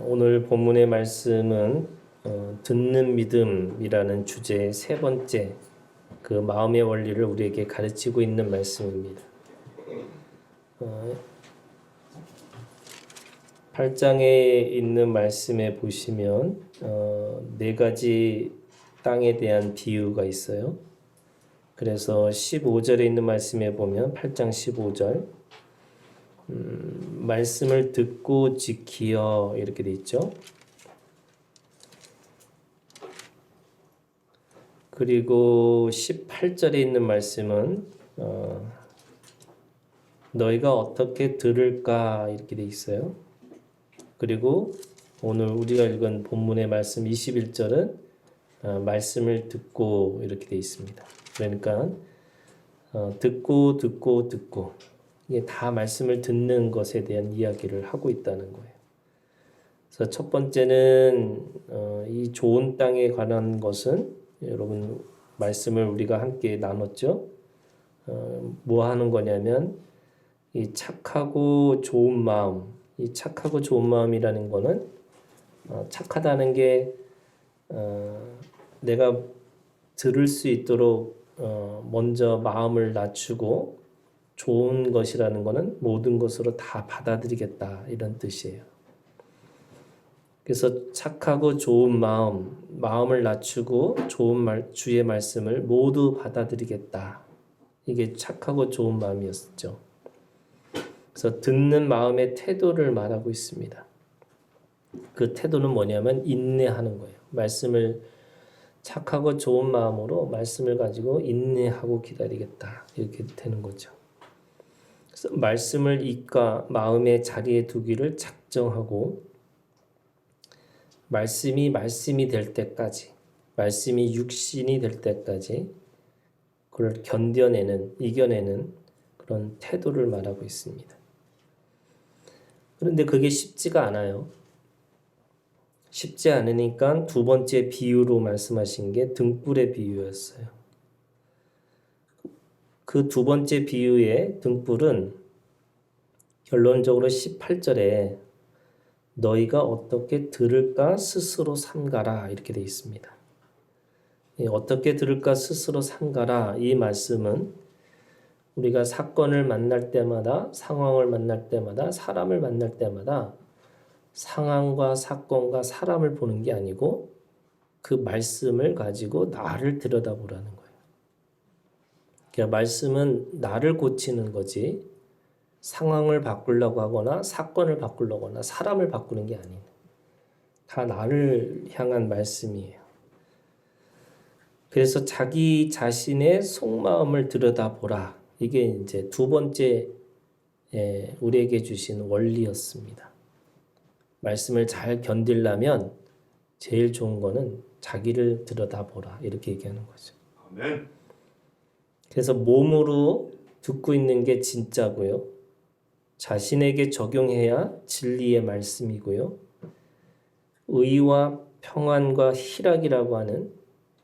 오늘 본문의 말씀은 듣는 믿음이라는 주제의 세 번째 그 마음의 원리를 우리에게 가르치고 있는 말씀입니다. 8장에 있는 말씀에 보시면 네 가지 땅에 대한 비유가 있어요. 그래서 15절에 있는 말씀에 보면 8장 15절 말씀을 듣고 지키어 이렇게 돼 있죠. 그리고 18절에 있는 말씀은 너희가 어떻게 들을까 이렇게 돼 있어요. 그리고 오늘 우리가 읽은 본문의 말씀 21절은 말씀을 듣고 이렇게 돼 있습니다. 그러니까 듣고 이게 다 말씀을 듣는 것에 대한 이야기를 하고 있다는 거예요. 그래서 첫 번째는 이 좋은 땅에 관한 것은 여러분 말씀을 우리가 함께 나눴죠. 뭐 하는 거냐면 이 착하고 좋은 마음, 이 착하고 좋은 마음이라는 거는 착하다는 게 내가 들을 수 있도록 먼저 마음을 낮추고 좋은 것이라는 거는 모든 것으로 다 받아들이겠다 이런 뜻이에요. 그래서 착하고 좋은 마음을 낮추고 좋은 주의 말씀을 모두 받아들이겠다. 이게 착하고 좋은 마음이었죠. 그래서 듣는 마음의 태도를 말하고 있습니다. 그 태도는 뭐냐면 인내하는 거예요. 말씀을 착하고 좋은 마음으로 말씀을 가지고 인내하고 기다리겠다. 이렇게 되는 거죠. 그래서 말씀을 입과 마음의 자리에 두기를 작정하고 말씀이 될 때까지, 말씀이 육신이 될 때까지 그걸 이겨내는 그런 태도를 말하고 있습니다. 그런데 그게 쉽지가 않아요. 쉽지 않으니까 두 번째 비유로 말씀하신 게 등불의 비유였어요. 그 두 번째 비유의 등불은 결론적으로 18절에 너희가 어떻게 들을까 스스로 삼가라 이렇게 되어 있습니다. 어떻게 들을까 스스로 삼가라 이 말씀은 우리가 사건을 만날 때마다 상황을 만날 때마다 사람을 만날 때마다 상황과 사건과 사람을 보는 게 아니고 그 말씀을 가지고 나를 들여다보라는 거예요. 그러니까 말씀은 나를 고치는 거지 상황을 바꾸려고 하거나 사건을 바꾸려고 하거나 사람을 바꾸는 게 아니에요. 다 나를 향한 말씀이에요. 그래서 자기 자신의 속마음을 들여다보라. 이게 이제 두 번째 우리에게 주신 원리였습니다. 말씀을 잘 견디려면 제일 좋은 거는 자기를 들여다보라. 이렇게 얘기하는 거죠. 아멘. 그래서 몸으로 듣고 있는 게 진짜고요. 자신에게 적용해야 진리의 말씀이고요. 의와 평안과 희락이라고 하는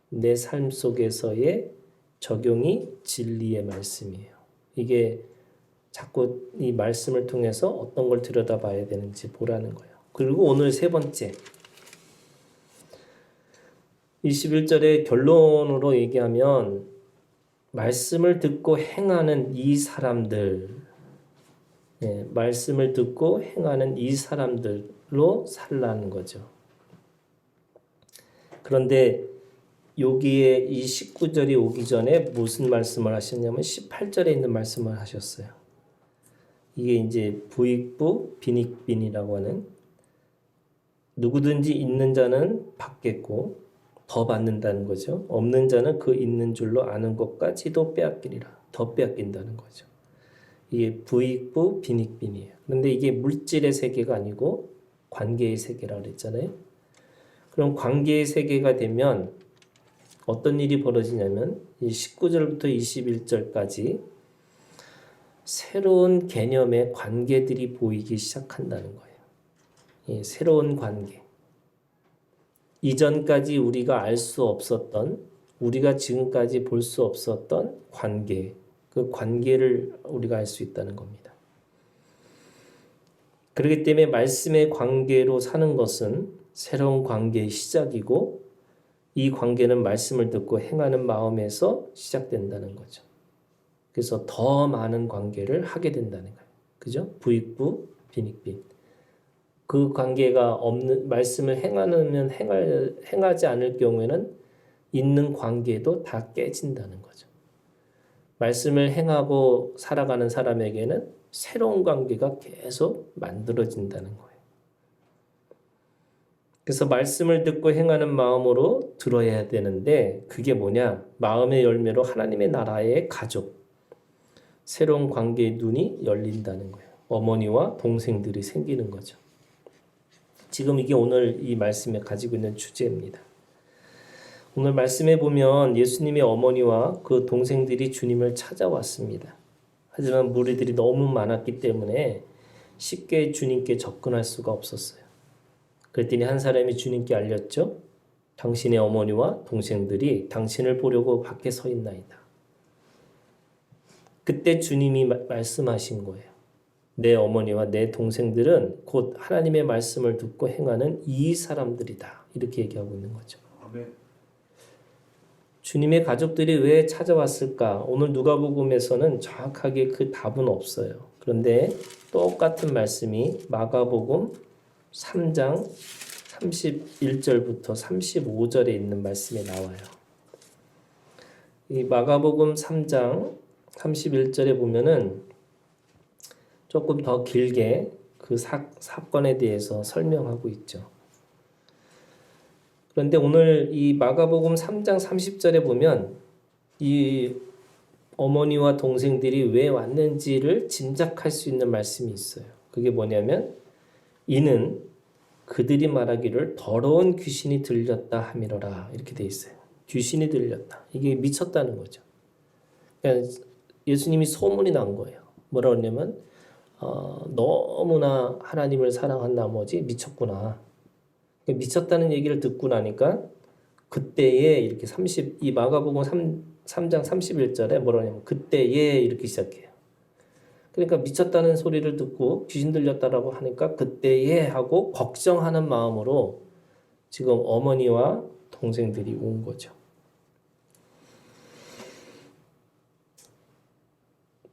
내 삶 속에서의 적용이 진리의 말씀이에요. 이게 자꾸 이 말씀을 통해서 어떤 걸 들여다봐야 되는지 보라는 거예요. 그리고 오늘 세 번째 21절의 결론으로 얘기하면 말씀을 듣고 행하는 이 사람들 말씀을 듣고 행하는 이 사람들로 살라는 거죠. 그런데 여기에 이 19절이 오기 전에 무슨 말씀을 하셨냐면 18절에 있는 말씀을 하셨어요. 이게 이제 부익부 빈익빈이라고 하는 누구든지 있는 자는 받겠고 더 받는다는 거죠. 없는 자는 그 있는 줄로 아는 것까지도 빼앗기리라. 더 빼앗긴다는 거죠. 이게 부익부 빈익빈이에요. 그런데 이게 물질의 세계가 아니고 관계의 세계라고 그랬잖아요. 그럼 관계의 세계가 되면 어떤 일이 벌어지냐면 이 19절부터 21절까지 새로운 개념의 관계들이 보이기 시작한다는 거예요. 이 새로운 관계. 이전까지 우리가 알 수 없었던, 우리가 지금까지 볼 수 없었던 관계, 그 관계를 우리가 알 수 있다는 겁니다. 그렇기 때문에 말씀의 관계로 사는 것은 새로운 관계의 시작이고 이 관계는 말씀을 듣고 행하는 마음에서 시작된다는 거죠. 그래서 더 많은 관계를 하게 된다는 거예요. 그죠? 부익부, 빈익빈. 그 관계가 없는 말씀을 행하지 않을 경우에는 있는 관계도 다 깨진다는 거죠. 말씀을 행하고 살아가는 사람에게는 새로운 관계가 계속 만들어진다는 거예요. 그래서 말씀을 듣고 행하는 마음으로 들어야 되는데 그게 뭐냐? 마음의 열매로 하나님의 나라의 가족, 새로운 관계의 눈이 열린다는 거예요. 어머니와 동생들이 생기는 거죠. 지금 이게 오늘 이 말씀에 가지고 있는 주제입니다. 오늘 말씀에 보면 예수님의 어머니와 그 동생들이 주님을 찾아왔습니다. 하지만 무리들이 너무 많았기 때문에 쉽게 주님께 접근할 수가 없었어요. 그랬더니 한 사람이 주님께 알렸죠. 당신의 어머니와 동생들이 당신을 보려고 밖에 서 있나이다. 그때 주님이 말씀하신 거예요. 내 어머니와 내 동생들은 곧 하나님의 말씀을 듣고 행하는 이 사람들이다. 이렇게 얘기하고 있는 거죠. 아멘. 주님의 가족들이 왜 찾아왔을까? 오늘 누가복음에서는 정확하게 그 답은 없어요. 그런데 똑같은 말씀이 마가복음 3장 31절부터 35절에 있는 말씀에 나와요. 이 마가복음 3장 31절에 보면은 조금 더 길게 그 사건에 대해서 설명하고 있죠. 그런데 오늘 이 마가복음 3장 30절에 보면 이 어머니와 동생들이 왜 왔는지를 짐작할 수 있는 말씀이 있어요. 그게 뭐냐면 이는 그들이 말하기를 더러운 귀신이 들렸다 함이로라 이렇게 돼 있어요. 귀신이 들렸다. 이게 미쳤다는 거죠. 그러니까 예수님이 소문이 난 거예요. 뭐라 그러냐면 너무나 하나님을 사랑한 나머지 미쳤구나. 미쳤다는 얘기를 듣고 나니까 그때에 이렇게 이 마가복음 3장 31절에 뭐라 하냐면 그때에 이렇게 시작해요. 그러니까 미쳤다는 소리를 듣고 귀신 들렸다라고 하니까 그때에 하고 걱정하는 마음으로 지금 어머니와 동생들이 온 거죠.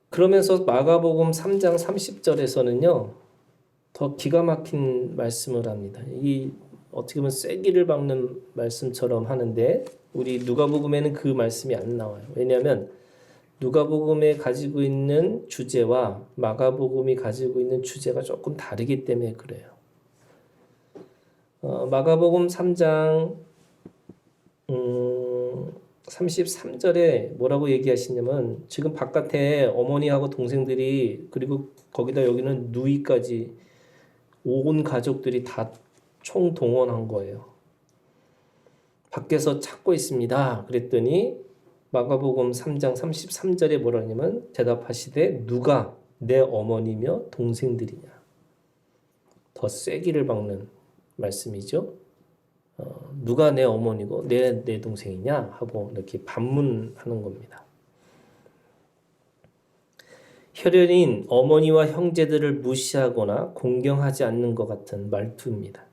그러면서 마가복음 3장 30절에서는요. 더 기가 막힌 말씀을 합니다. 이 어떻게 보면 쐐기를 박는 말씀처럼 하는데 우리 누가복음에는 그 말씀이 안 나와요. 왜냐하면 누가복음에 가지고 있는 주제와 마가복음이 가지고 있는 주제가 조금 다르기 때문에 그래요. 마가복음 3장 33절에 뭐라고 얘기하시냐면 지금 바깥에 어머니하고 동생들이 그리고 거기다 여기는 누이까지 온 가족들이 다 총동원한 거예요. 밖에서 찾고 있습니다. 그랬더니 마가복음 3장 33절에 뭐라 하냐면 대답하시되 누가 내 어머니며 동생들이냐. 더 쐐기를 박는 말씀이죠. 누가 내 어머니고 내 동생이냐 하고 이렇게 반문하는 겁니다. 혈연인 어머니와 형제들을 무시하거나 공경하지 않는 것 같은 말투입니다.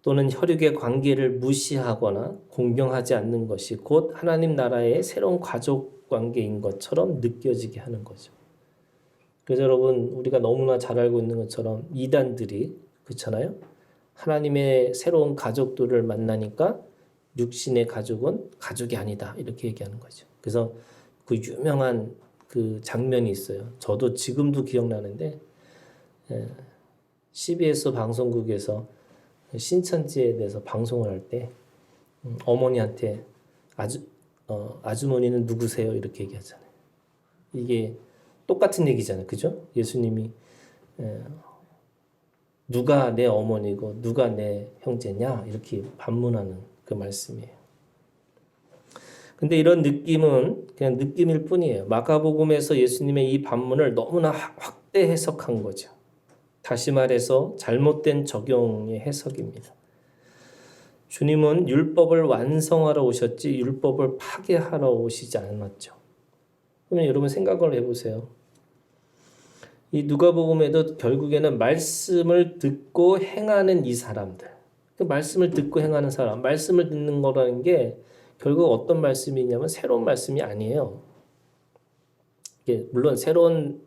또는 혈육의 관계를 무시하거나 공경하지 않는 것이 곧 하나님 나라의 새로운 가족 관계인 것처럼 느껴지게 하는 거죠. 그래서 여러분 우리가 너무나 잘 알고 있는 것처럼 이단들이 그렇잖아요. 하나님의 새로운 가족들을 만나니까 육신의 가족은 가족이 아니다 이렇게 얘기하는 거죠. 그래서 그 유명한 그 장면이 있어요. 저도 지금도 기억나는데 CBS 방송국에서 신천지에 대해서 방송을 할 때 어머니한테 아주머니는 누구세요? 이렇게 얘기하잖아요. 이게 똑같은 얘기잖아요. 그죠? 예수님이 누가 내 어머니고 누가 내 형제냐 이렇게 반문하는 그 말씀이에요. 근데 이런 느낌은 그냥 느낌일 뿐이에요. 마가복음에서 예수님의 이 반문을 너무나 확대 해석한 거죠. 다시 말해서 잘못된 적용의 해석입니다. 주님은 율법을 완성하러 오셨지 율법을 파괴하러 오시지 않았죠. 그러면 여러분 생각을 해보세요. 이 누가복음에도 결국에는 말씀을 듣고 행하는 이 사람들, 그 말씀을 듣고 행하는 사람, 말씀을 듣는 거라는 게 결국 어떤 말씀이냐면 새로운 말씀이 아니에요. 이게 물론 새로운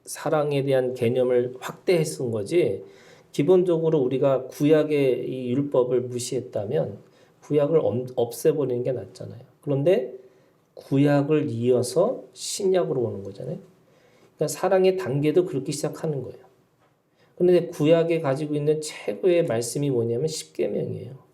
사랑에 대한 개념을 확대해 쓴 거지, 기본적으로 우리가 구약의 이 율법을 무시했다면 구약을 없애버리는 게 낫잖아요. 그런데 구약을 이어서 신약으로 오는 거잖아요. 그러니까 사랑의 단계도 그렇게 시작하는 거예요. 그런데 구약에 가지고 있는 최고의 말씀이 뭐냐면 십계명이에요.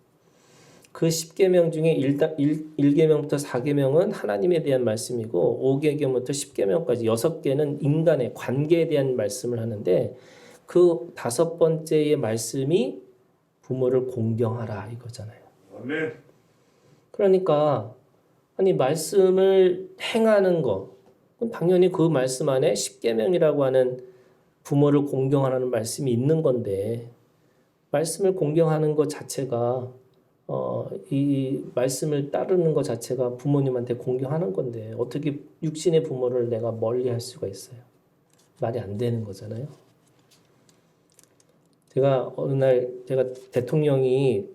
그 10계명 중에 1계명부터 4계명은 하나님에 대한 말씀이고 5계명부터 10계명까지 6개는 인간의 관계에 대한 말씀을 하는데 그 5번째의 말씀이 부모를 공경하라 이거잖아요. 아멘. 그러니까 아니 말씀을 행하는 거 당연히 그 말씀 안에 10계명이라고 하는 부모를 공경하라는 말씀이 있는 건데 말씀을 공경하는 것 자체가 이 말씀을 따르는 것 자체가 부모님한테 공경하는 건데 어떻게 육신의 부모를 내가 멀리 할 수가 있어요? 말이 안 되는 거잖아요. 제가 어느 날 제가 대통령이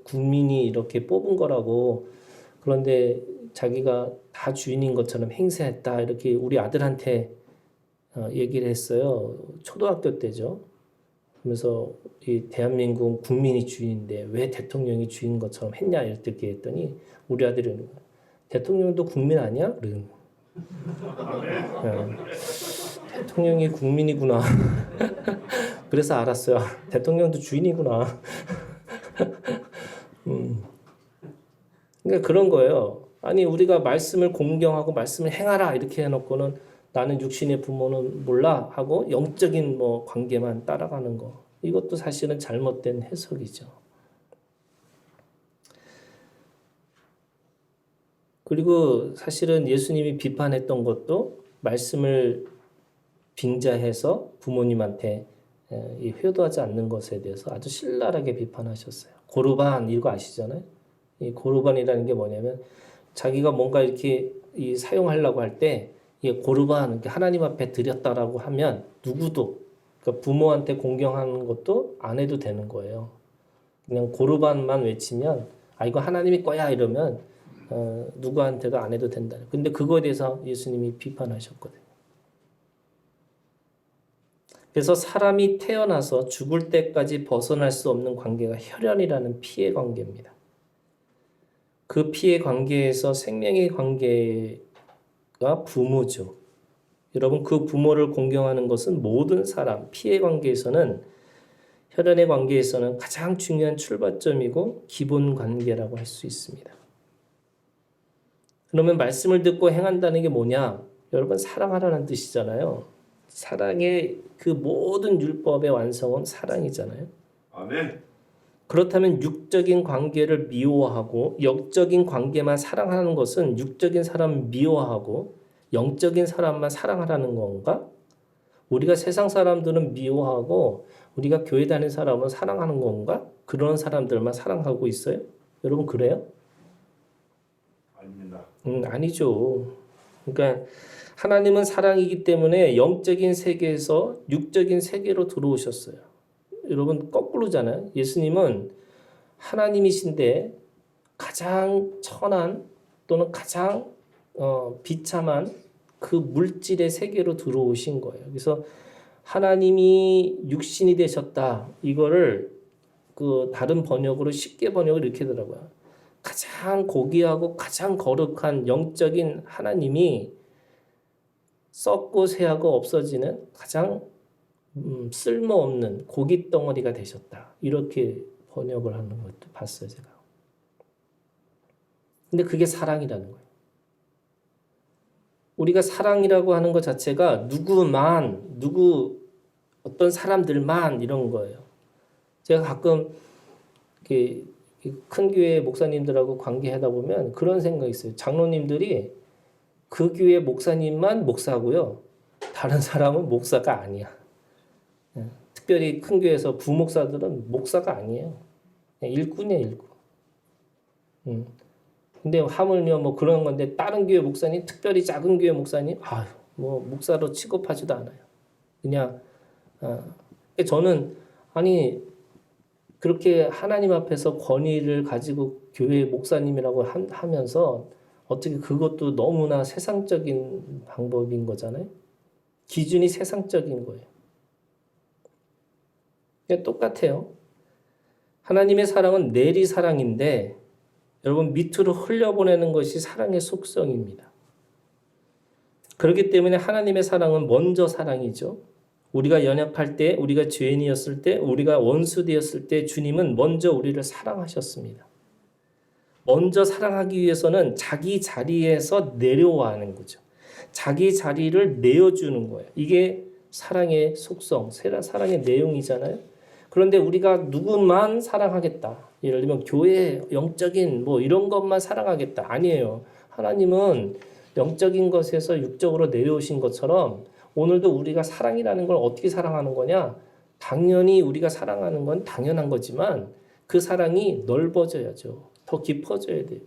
국민이 이렇게 뽑은 거라고 그런데 자기가 다 주인인 것처럼 행세했다 이렇게 우리 아들한테 얘기를 했어요. 초등학교 때죠. 그러면서 이 대한민국 국민이 주인인데 왜 대통령이 주인 것처럼 했냐 이렇게 했더니 우리 아들이 대통령도 국민 아니야? 그러는 대통령이 국민이구나. 그래서 알았어요. 대통령도 주인이구나. 그러니까 그런 거예요. 아니 우리가 말씀을 공경하고 말씀을 행하라 이렇게 해놓고는 나는 육신의 부모는 몰라 하고 영적인 뭐 관계만 따라가는 거. 이것도 사실은 잘못된 해석이죠. 그리고 사실은 예수님이 비판했던 것도 말씀을 빙자해서 부모님한테 효도하지 않는 것에 대해서 아주 신랄하게 비판하셨어요. 고르반 이거 아시잖아요. 이 고르반이라는 게 뭐냐면 자기가 뭔가 이렇게 사용하려고 할 때 고르반 하나님 앞에 드렸다라고 하면 누구도 그러니까 부모한테 공경하는 것도 안 해도 되는 거예요. 그냥 고르반만 외치면 이거 하나님이 거야 이러면 누구한테도 안 해도 된다. 근데 그거에 대해서 예수님이 비판하셨거든요. 그래서 사람이 태어나서 죽을 때까지 벗어날 수 없는 관계가 혈연이라는 피해 관계입니다. 그 피해 관계에서 생명의 관계가 부모죠. 여러분 그 부모를 공경하는 것은 모든 사람, 피해 관계에서는 혈연의 관계에서는 가장 중요한 출발점이고 기본 관계라고 할 수 있습니다. 그러면 말씀을 듣고 행한다는 게 뭐냐? 여러분 사랑하라는 뜻이잖아요. 사랑의 그 모든 율법의 완성은 사랑이잖아요. 아멘. 그렇다면 육적인 관계를 미워하고 영적인 관계만 사랑하는 것은 육적인 사람을 미워하고 영적인 사람만 사랑하라는 건가? 우리가 세상 사람들은 미워하고 우리가 교회 다니는 사람은 사랑하는 건가? 그런 사람들만 사랑하고 있어요? 여러분 그래요? 아닙니다. 아니죠. 그러니까 하나님은 사랑이기 때문에 영적인 세계에서 육적인 세계로 들어오셨어요. 여러분 거꾸로잖아요. 예수님은 하나님이신데 가장 천한 또는 가장 비참한 그 물질의 세계로 들어오신 거예요. 그래서 하나님이 육신이 되셨다. 이거를 그 다른 번역으로 쉽게 번역을 이렇게 하더라고요. 가장 고귀하고 가장 거룩한 영적인 하나님이 썩고 새하고 없어지는 가장 쓸모없는 고깃 덩어리가 되셨다. 이렇게 번역을 하는 것도 봤어요, 제가. 근데 그게 사랑이라는 거예요. 우리가 사랑이라고 하는 것 자체가 어떤 사람들만 이런 거예요. 제가 가끔 큰 교회 목사님들하고 관계하다 보면 그런 생각이 있어요. 장로님들이 그 교회 목사님만 목사고요. 다른 사람은 목사가 아니야. 특별히 큰 교회에서 부목사들은 목사가 아니에요. 일꾼이에요, 일꾼. 근데 하물며 뭐 그런 건데 다른 교회 목사님, 특별히 작은 교회 목사님, 뭐 목사로 취급하지도 않아요. 그냥 저는 아니 그렇게 하나님 앞에서 권위를 가지고 교회 목사님이라고 하면서 어떻게 그것도 너무나 세상적인 방법인 거잖아요. 기준이 세상적인 거예요. 그냥 똑같아요. 하나님의 사랑은 내리 사랑인데 여러분 밑으로 흘려보내는 것이 사랑의 속성입니다. 그렇기 때문에 하나님의 사랑은 먼저 사랑이죠. 우리가 연약할 때, 우리가 죄인이었을 때, 우리가 원수 되었을 때 주님은 먼저 우리를 사랑하셨습니다. 먼저 사랑하기 위해서는 자기 자리에서 내려와 하는 거죠. 자기 자리를 내어주는 거예요. 이게 사랑의 속성, 사랑의 내용이잖아요. 그런데 우리가 누구만 사랑하겠다. 예를 들면 교회 영적인 뭐 이런 것만 사랑하겠다. 아니에요. 하나님은 영적인 것에서 육적으로 내려오신 것처럼 오늘도 우리가 사랑이라는 걸 어떻게 사랑하는 거냐? 당연히 우리가 사랑하는 건 당연한 거지만 그 사랑이 넓어져야죠. 더 깊어져야 돼요.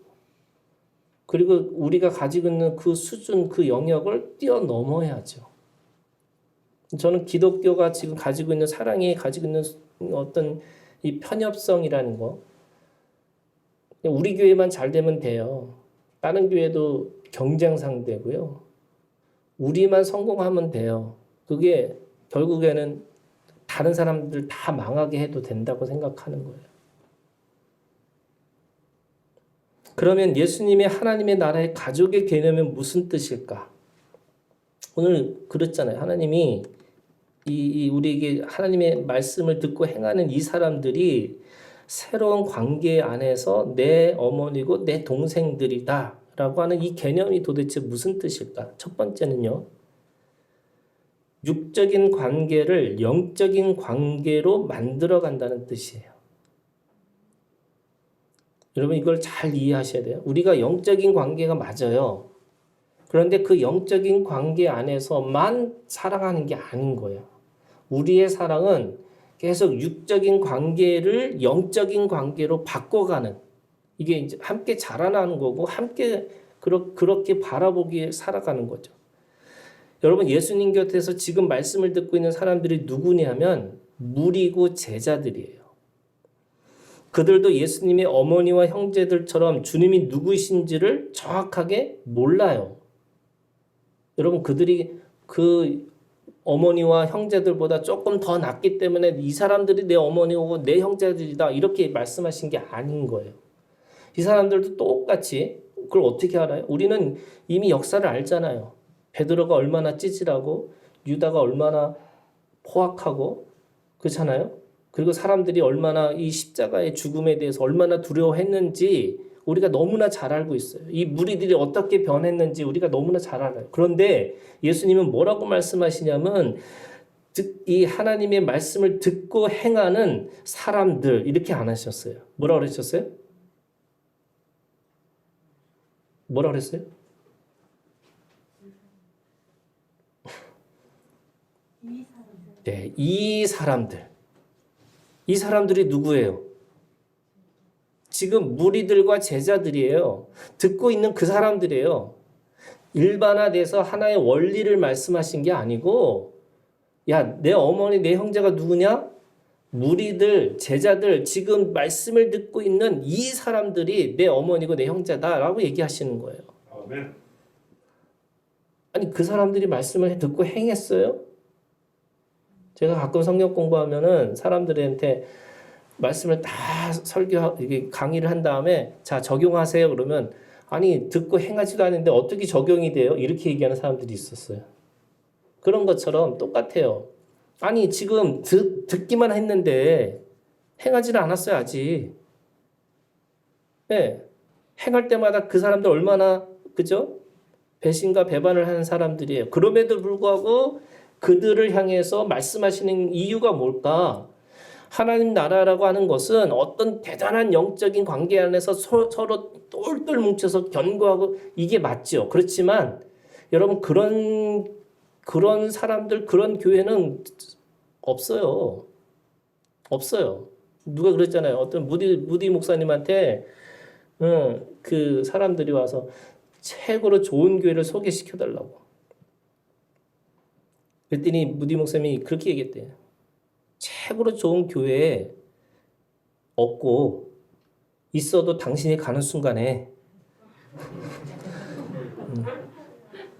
그리고 우리가 가지고 있는 그 수준, 그 영역을 뛰어넘어야죠. 저는 기독교가 지금 가지고 있는 사랑이 가지고 있는 어떤 이 편협성이라는 거, 우리 교회만 잘 되면 돼요. 다른 교회도 경쟁 상대고요. 우리만 성공하면 돼요. 그게 결국에는 다른 사람들 다 망하게 해도 된다고 생각하는 거예요. 그러면 예수님의 하나님의 나라의 가족의 개념은 무슨 뜻일까? 오늘 그랬잖아요. 하나님이 우리에게 하나님의 말씀을 듣고 행하는 이 사람들이 새로운 관계 안에서 내 어머니고 내 동생들이다 라고 하는 이 개념이 도대체 무슨 뜻일까? 첫 번째는요. 육적인 관계를 영적인 관계로 만들어 간다는 뜻이에요. 여러분 이걸 잘 이해하셔야 돼요. 우리가 영적인 관계가 맞아요. 그런데 그 영적인 관계 안에서만 사랑하는 게 아닌 거예요. 우리의 사랑은 계속 육적인 관계를 영적인 관계로 바꿔가는, 이게 이제 함께 자라나는 거고 함께 그렇게 바라보기에 살아가는 거죠. 여러분 예수님 곁에서 지금 말씀을 듣고 있는 사람들이 누구냐면 무리고 제자들이에요. 그들도 예수님의 어머니와 형제들처럼 주님이 누구이신지를 정확하게 몰라요. 여러분 그들이 그 어머니와 형제들보다 조금 더 낫기 때문에 이 사람들이 내 어머니고 내 형제들이다 이렇게 말씀하신 게 아닌 거예요. 이 사람들도 똑같이 그걸 어떻게 알아요? 우리는 이미 역사를 알잖아요. 베드로가 얼마나 찌질하고 유다가 얼마나 포악하고 그렇잖아요. 그리고 사람들이 얼마나 이 십자가의 죽음에 대해서 얼마나 두려워했는지 우리가 너무나 잘 알고 있어요. 이 무리들이 어떻게 변했는지 우리가 너무나 잘 알아요. 그런데 예수님은 뭐라고 말씀하시냐면 이 하나님의 말씀을 듣고 행하는 사람들 이렇게 안 하셨어요. 뭐라고 그러셨어요? 뭐라고 그랬어요? 네, 이 사람들이 누구예요? 지금 무리들과 제자들이에요. 듣고 있는 그 사람들이에요. 일반화돼서 하나의 원리를 말씀하신 게 아니고 야, 내 어머니, 내 형제가 누구냐? 무리들, 제자들, 지금 말씀을 듣고 있는 이 사람들이 내 어머니고 내 형제다라고 얘기하시는 거예요. 아멘. 아니 그 사람들이 말씀을 듣고 행했어요? 제가 가끔 성경 공부하면은 사람들한테 말씀을 다 이게 강의를 한 다음에 자 적용하세요 그러면 아니 듣고 행하지도 않는데 어떻게 적용이 돼요? 이렇게 얘기하는 사람들이 있었어요. 그런 것처럼 똑같아요. 아니 지금 듣기만 했는데 행하지는 않았어요 아직. 네. 행할 때마다 그 사람들 얼마나 그죠? 배신과 배반을 하는 사람들이에요. 그럼에도 불구하고 그들을 향해서 말씀하시는 이유가 뭘까? 하나님 나라라고 하는 것은 어떤 대단한 영적인 관계 안에서 서로 똘똘 뭉쳐서 견고하고 이게 맞죠. 그렇지만 여러분 그런 사람들 그런 교회는 없어요. 없어요. 누가 그랬잖아요. 어떤 무디 목사님한테 그 사람들이 와서 최고로 좋은 교회를 소개시켜 달라고. 그랬더니 무디 목사님이 그렇게 얘기했대요. 최고로 좋은 교회에 없고 있어도 당신이 가는 순간에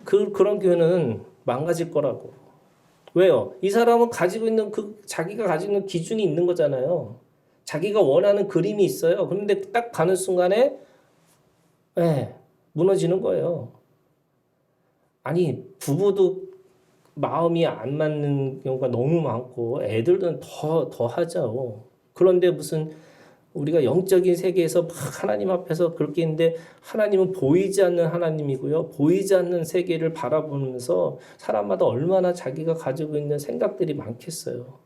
그런 교회는 망가질 거라고. 왜요? 이 사람은 가지고 있는 자기가 가지고 있는 기준이 있는 거잖아요. 자기가 원하는 그림이 있어요. 그런데 딱 가는 순간에 무너지는 거예요. 아니 부부도 마음이 안 맞는 경우가 너무 많고 애들은 더 하죠. 그런데 무슨 우리가 영적인 세계에서 막 하나님 앞에서 그렇게 있는데 하나님은 보이지 않는 하나님이고요. 보이지 않는 세계를 바라보면서 사람마다 얼마나 자기가 가지고 있는 생각들이 많겠어요.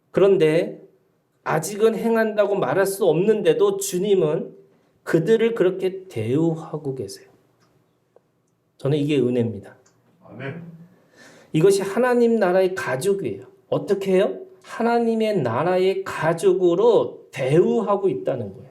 그런데 아직은 행한다고 말할 수 없는데도 주님은 그들을 그렇게 대우하고 계세요. 저는 이게 은혜입니다. 아멘. 이것이 하나님 나라의 가족이에요. 어떻게 해요? 하나님의 나라의 가족으로 대우하고 있다는 거예요.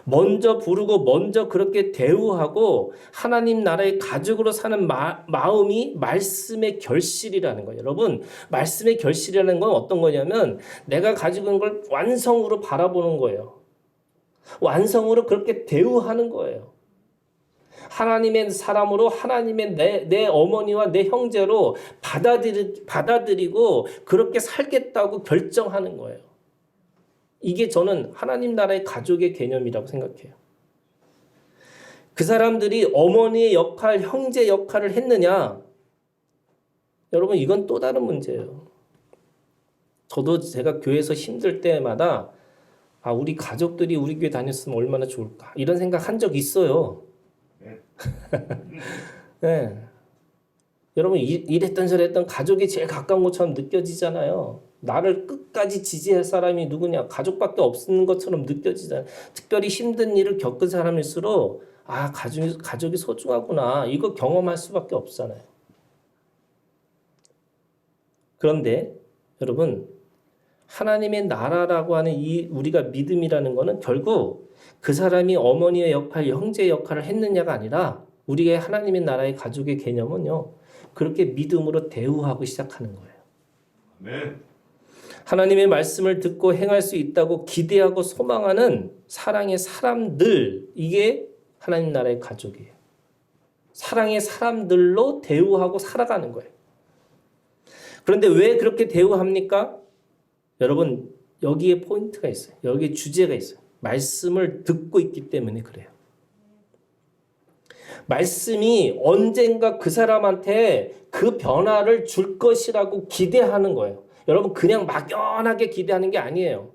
먼저 부르고 먼저 그렇게 대우하고 하나님 나라의 가족으로 사는 마음이 말씀의 결실이라는 거예요. 여러분, 말씀의 결실이라는 건 어떤 거냐면 내가 가지고 있는 걸 완성으로 바라보는 거예요. 완성으로 그렇게 대우하는 거예요. 하나님의 사람으로 하나님의 내 어머니와 내 형제로 받아들이고 그렇게 살겠다고 결정하는 거예요. 이게 저는 하나님 나라의 가족의 개념이라고 생각해요. 그 사람들이 어머니의 역할, 형제 역할을 했느냐? 여러분 이건 또 다른 문제예요. 저도 제가 교회에서 힘들 때마다 우리 가족들이 우리 교회 다녔으면 얼마나 좋을까 이런 생각 한 적 있어요. 네. 여러분 이랬던 저랬던 가족이 제일 가까운 것처럼 느껴지잖아요. 나를 끝까지 지지할 사람이 누구냐? 가족밖에 없는 것처럼 느껴지잖아요. 특별히 힘든 일을 겪은 사람일수록 가족이 소중하구나 이거 경험할 수밖에 없잖아요. 그런데 여러분 하나님의 나라라고 하는 이 우리가 믿음이라는 거는 결국 그 사람이 어머니의 역할, 형제의 역할을 했느냐가 아니라 우리의 하나님의 나라의 가족의 개념은요. 그렇게 믿음으로 대우하고 시작하는 거예요. 네. 하나님의 말씀을 듣고 행할 수 있다고 기대하고 소망하는 사랑의 사람들, 이게 하나님 나라의 가족이에요. 사랑의 사람들로 대우하고 살아가는 거예요. 그런데 왜 그렇게 대우합니까? 여러분 여기에 포인트가 있어요. 여기에 주제가 있어요. 말씀을 듣고 있기 때문에 그래요. 말씀이 언젠가 그 사람한테 그 변화를 줄 것이라고 기대하는 거예요. 여러분 그냥 막연하게 기대하는 게 아니에요.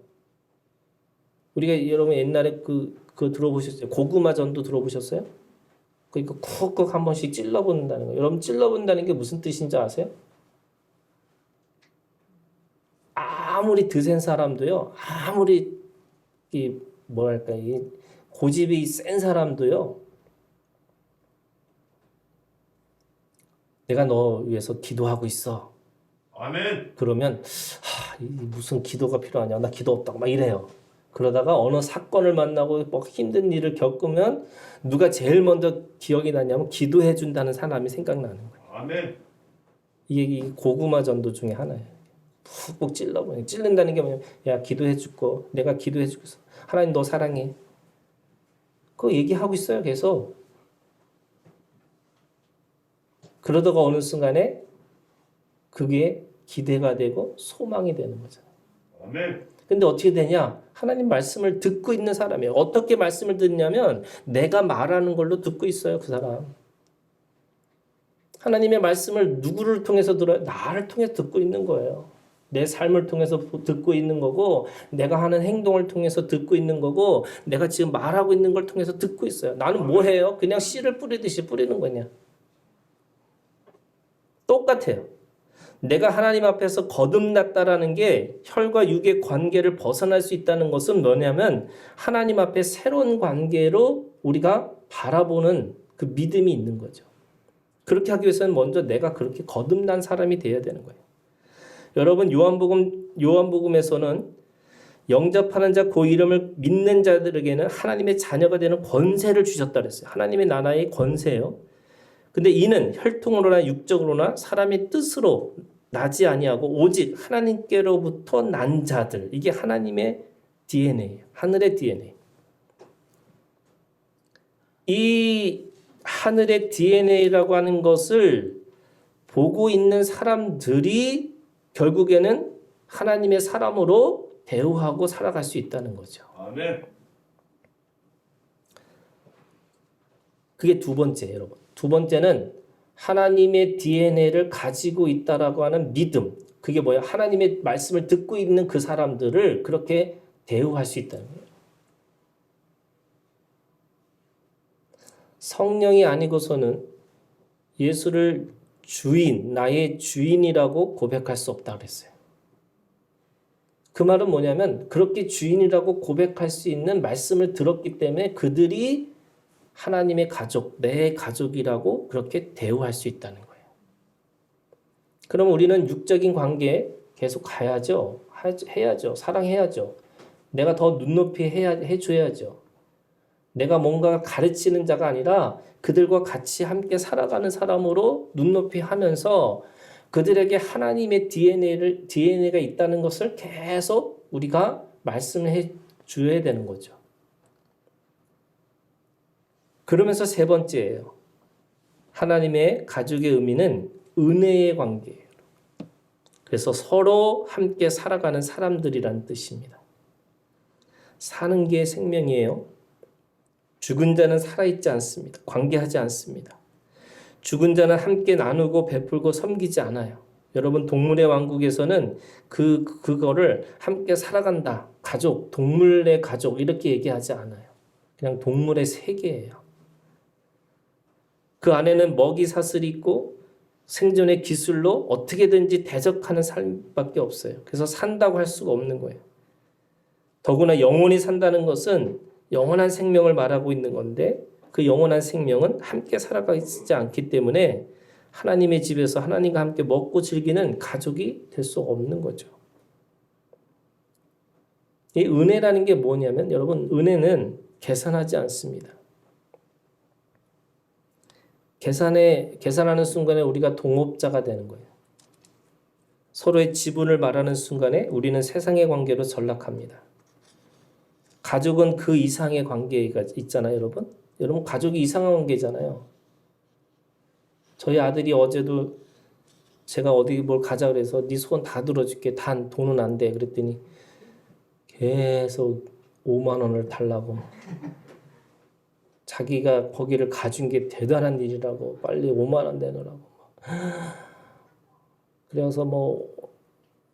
우리가 여러분 옛날에 그거 들어보셨어요? 고구마 전도 들어보셨어요? 그러니까 쿡쿡 한 번씩 찔러본다는 거예요. 여러분 찔러본다는 게 무슨 뜻인지 아세요? 아무리 드센 사람도요. 아무리 이 고집이 센 사람도요. 내가 너 위해서 기도하고 있어. 아멘. 그러면 무슨 기도가 필요하냐? 나 기도 없다고 막 이래요. 그러다가 어느 사건을 만나고 뭐 힘든 일을 겪으면 누가 제일 먼저 기억이 나냐면 기도해 준다는 사람이 생각나는 거예요. 아멘. 이게 고구마 전도 중에 하나예요. 푹푹 찔러버려. 찔른다는 게 뭐냐면 야 기도해 줄거 내가 기도해 주겠어. 하나님 너 사랑해. 그거 얘기하고 있어요 계속. 그러다가 어느 순간에 그게 기대가 되고 소망이 되는 거잖아요. 아멘. 근데 어떻게 되냐? 하나님 말씀을 듣고 있는 사람이에요. 어떻게 말씀을 듣냐면 내가 말하는 걸로 듣고 있어요 그 사람. 하나님의 말씀을 누구를 통해서 들어요? 나를 통해서 듣고 있는 거예요. 내 삶을 통해서 듣고 있는 거고 내가 하는 행동을 통해서 듣고 있는 거고 내가 지금 말하고 있는 걸 통해서 듣고 있어요. 나는 뭐 해요? 그냥 씨를 뿌리듯이 뿌리는 거냐. 똑같아요. 내가 하나님 앞에서 거듭났다라는 게 혈과 육의 관계를 벗어날 수 있다는 것은 뭐냐면 하나님 앞에 새로운 관계로 우리가 바라보는 그 믿음이 있는 거죠. 그렇게 하기 위해서는 먼저 내가 그렇게 거듭난 사람이 되어야 되는 거예요. 여러분 요한복음에서는 영접하는 자 그 이름을 믿는 자들에게는 하나님의 자녀가 되는 권세를 주셨다 그랬어요. 하나님의 나라의 권세예요. 근데 이는 혈통으로나 육적으로나 사람의 뜻으로 나지 아니하고 오직 하나님께로부터 난 자들. 이게 하나님의 DNA, 하늘의 DNA. 이 하늘의 DNA라고 하는 것을 보고 있는 사람들이 결국에는 하나님의 사람으로 대우하고 살아갈 수 있다는 거죠. 아멘. 그게 두 번째, 여러분. 두 번째는 하나님의 DNA를 가지고 있다라고 하는 믿음. 그게 뭐야? 하나님의 말씀을 듣고 있는 그 사람들을 그렇게 대우할 수 있다는 거예요. 성령이 아니고서는 예수를 주인, 나의 주인이라고 고백할 수 없다 그랬어요. 그 말은 뭐냐면 그렇게 주인이라고 고백할 수 있는 말씀을 들었기 때문에 그들이 하나님의 가족, 내 가족이라고 그렇게 대우할 수 있다는 거예요. 그럼 우리는 육적인 관계에 계속 가야죠. 해야죠. 사랑해야죠. 내가 더 눈높이 해줘야죠. 내가 뭔가 가르치는 자가 아니라 그들과 같이 함께 살아가는 사람으로 눈높이 하면서 그들에게 하나님의 DNA가 있다는 것을 계속 우리가 말씀을 해 줘야 되는 거죠. 그러면서 세 번째예요. 하나님의 가족의 의미는 은혜의 관계예요. 그래서 서로 함께 살아가는 사람들이란 뜻입니다. 사는 게 생명이에요. 죽은 자는 살아있지 않습니다. 관계하지 않습니다. 죽은 자는 함께 나누고 베풀고 섬기지 않아요. 여러분 동물의 왕국에서는 그거를 함께 살아간다. 가족, 동물의 가족 이렇게 얘기하지 않아요. 그냥 동물의 세계예요. 그 안에는 먹이 사슬이 있고 생존의 기술로 어떻게든지 대적하는 삶밖에 없어요. 그래서 산다고 할 수가 없는 거예요. 더구나 영원히 산다는 것은 영원한 생명을 말하고 있는 건데 그 영원한 생명은 함께 살아가지 않기 때문에 하나님의 집에서 하나님과 함께 먹고 즐기는 가족이 될 수 없는 거죠. 이 은혜라는 게 뭐냐면 여러분 은혜는 계산하지 않습니다. 계산하는 순간에 우리가 동업자가 되는 거예요. 서로의 지분을 말하는 순간에 우리는 세상의 관계로 전락합니다. 가족은 그 이상의 관계가 있잖아요, 여러분. 여러분 가족이 이상한 관계잖아요. 저희 아들이 어제도 제가 어디 뭘 가자 그래서 네 소원 다 들어줄게. 단 돈은 안 돼. 그랬더니 계속 5만 원을 달라고. 자기가 거기를 가준 게 대단한 일이라고 빨리 5만 원 내놓으라고. 그래서 뭐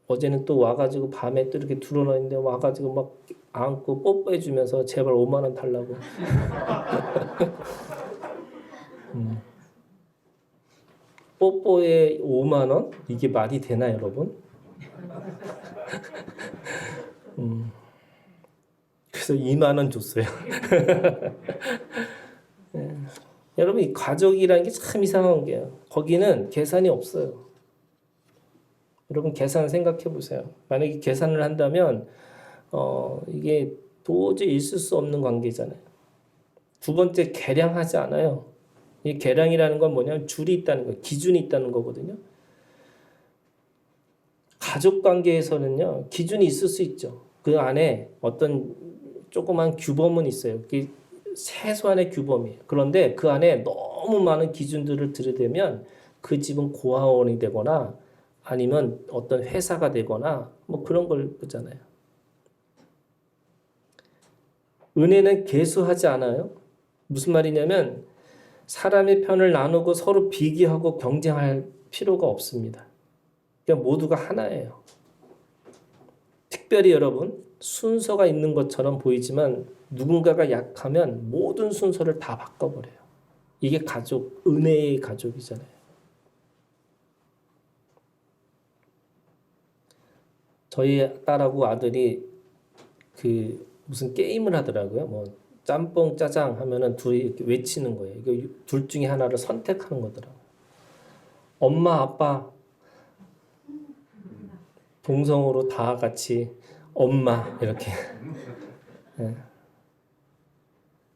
어제는 또 와가지고 밤에 또 이렇게 들어놓는데 와가지고 막 안고 뽀뽀해주면서 제발 5만 원 달라고. 뽀뽀에 5만 원? 이게 말이 되나 여러분? 그래서 2만 원 줬어요. 네. 여러분 이 가족이라는 게 참 이상한 게요. 거기는 계산이 없어요. 여러분 계산 생각해 보세요. 만약에 계산을 한다면 이게 도저히 있을 수 없는 관계잖아요. 두 번째 계량하지 않아요. 이 계량이라는 건 뭐냐면 줄이 있다는 거예요. 기준이 있다는 거거든요. 가족 관계에서는요. 기준이 있을 수 있죠. 그 안에 어떤 조그만 규범은 있어요. 그게 최소한의 규범이에요. 그런데 그 안에 너무 많은 기준들을 들이대면 그 집은 고아원이 되거나 아니면 어떤 회사가 되거나 뭐 그런 걸 보잖아요. 은혜는 계수하지 않아요. 무슨 말이냐면 사람의 편을 나누고 서로 비교하고 경쟁할 필요가 없습니다. 그냥 모두가 하나예요. 특별히 여러분 순서가 있는 것처럼 보이지만 누군가가 약하면 모든 순서를 다 바꿔버려요. 이게 가족, 은혜의 가족이잖아요. 저희 딸하고 아들이 그 무슨 게임을 하더라고요. 뭐 짬뽕, 짜장 하면은 둘이 이렇게 외치는 거예요. 이거 둘 중에 하나를 선택하는 거더라고요. 엄마, 아빠 동성으로 다 같이 엄마 이렇게. 예.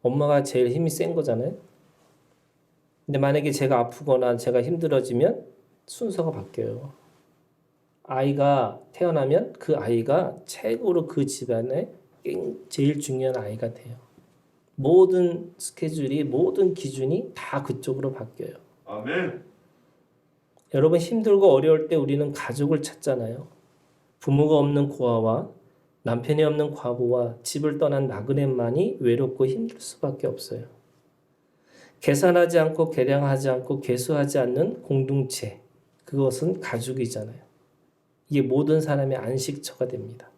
엄마가 제일 힘이 센 거잖아요. 근데 만약에 제가 아프거나 제가 힘들어지면 순서가 바뀌어요. 아이가 태어나면 그 아이가 최고로 그 집안에 제일 중요한 아이가 돼요. 모든 스케줄이 모든 기준이 다 그쪽으로 바뀌어요. 아멘. 여러분 힘들고 어려울 때 우리는 가족을 찾잖아요. 부모가 없는 고아와 남편이 없는 과부와 집을 떠난 나그네만이 외롭고 힘들 수밖에 없어요. 계산하지 않고 계량하지 않고 계수하지 않는 공동체, 그것은 가족이잖아요. 이게 모든 사람의 안식처가 됩니다.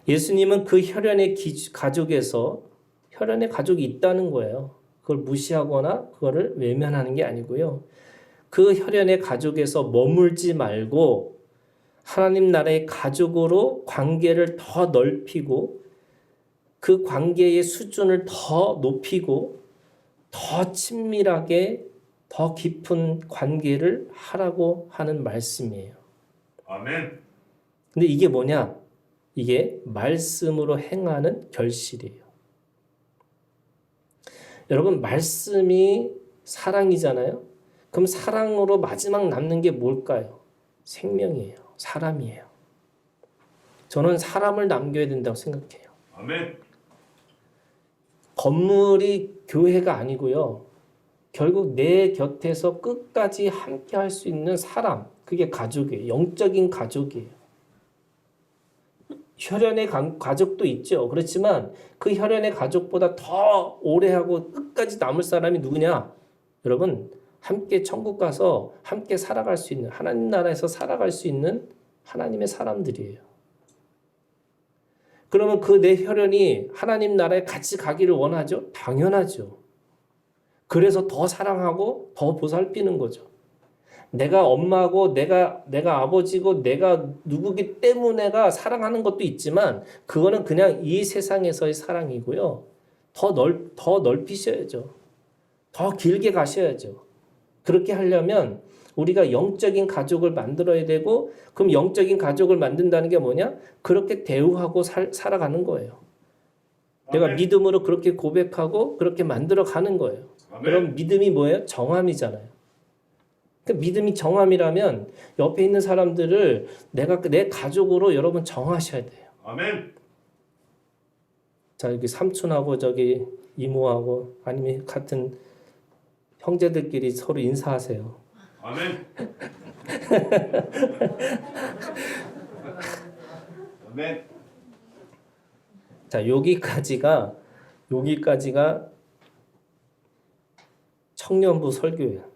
예수님은 그 혈연의 가족에서 혈연의 가족이 있다는 거예요. 그걸 무시하거나 그거를 외면하는 게 아니고요. 그 혈연의 가족에서 머물지 말고 하나님 나라의 가족으로 관계를 더 넓히고 그 관계의 수준을 더 높이고 더 친밀하게 더 깊은 관계를 하라고 하는 말씀이에요. 아멘. 근데 이게 뭐냐? 이게 말씀으로 행하는 결실이에요. 여러분, 말씀이 사랑이잖아요. 그럼 사랑으로 마지막 남는 게 뭘까요? 생명이에요. 사람이에요. 저는 사람을 남겨야 된다고 생각해요. 아멘. 건물이 교회가 아니고요. 결국 내 곁에서 끝까지 함께 할 수 있는 사람, 그게 가족이에요. 영적인 가족이에요. 혈연의 가족도 있죠. 그렇지만 그 혈연의 가족보다 더 오래하고 끝까지 남을 사람이 누구냐? 여러분, 함께 천국 가서 함께 살아갈 수 있는, 하나님 나라에서 살아갈 수 있는 하나님의 사람들이에요. 그러면 그 내 혈연이 하나님 나라에 같이 가기를 원하죠? 당연하죠. 그래서 더 사랑하고 더 보살피는 거죠. 내가 엄마고 내가 아버지고 내가 누구기 때문에가 사랑하는 것도 있지만 그거는 그냥 이 세상에서의 사랑이고요. 더 넓히셔야죠. 더 길게 가셔야죠. 그렇게 하려면 우리가 영적인 가족을 만들어야 되고, 그럼 영적인 가족을 만든다는 게 뭐냐? 그렇게 대우하고 살아가는 거예요. 내가 아멘. 믿음으로 그렇게 고백하고 그렇게 만들어 가는 거예요. 아멘. 그럼 믿음이 뭐예요? 정함이잖아요. 그러니까 믿음이 정함이라면 옆에 있는 사람들을 내가 내 가족으로 여러분 정하셔야 돼요. 아멘. 자, 여기 삼촌하고 저기 이모하고 아니면 같은 형제들끼리 서로 인사하세요. 아멘. 아멘. 자, 여기까지가 청년부 설교예요.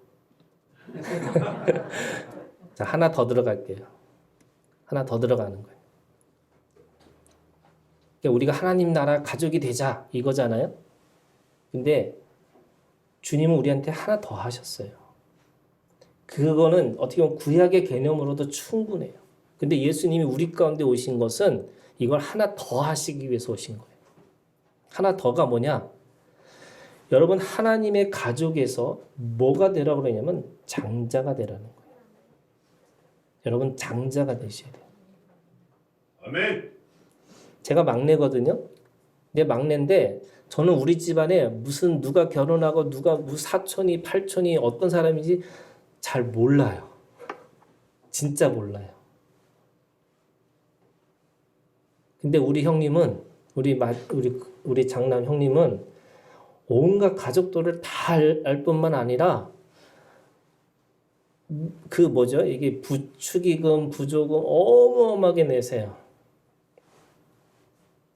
자, 하나 더 들어갈게요. 하나 더 들어가는 거예요. 그러니까 우리가 하나님 나라 가족이 되자 이거잖아요. 근데 주님은 우리한테 하나 더 하셨어요. 그거는 어떻게 보면 구약의 개념으로도 충분해요. 근데 예수님이 우리 가운데 오신 것은 이걸 하나 더 하시기 위해서 오신 거예요. 하나 더가 뭐냐? 여러분, 하나님의 가족에서 뭐가 되라고 그러냐면 장자가 되라는 거예요. 여러분, 장자가 되셔야 돼요. 아멘. 제가 막내거든요. 내 막내인데 저는 우리 집안에 무슨 누가 결혼하고 누가 사촌이 팔촌이 어떤 사람인지 잘 몰라요. 진짜 몰라요. 근데 우리 형님은 우리 장남 형님은 온갖 가족들을 다 알 뿐만 아니라 그 뭐죠? 이게 부축의금, 부조금 어마어마하게 내세요.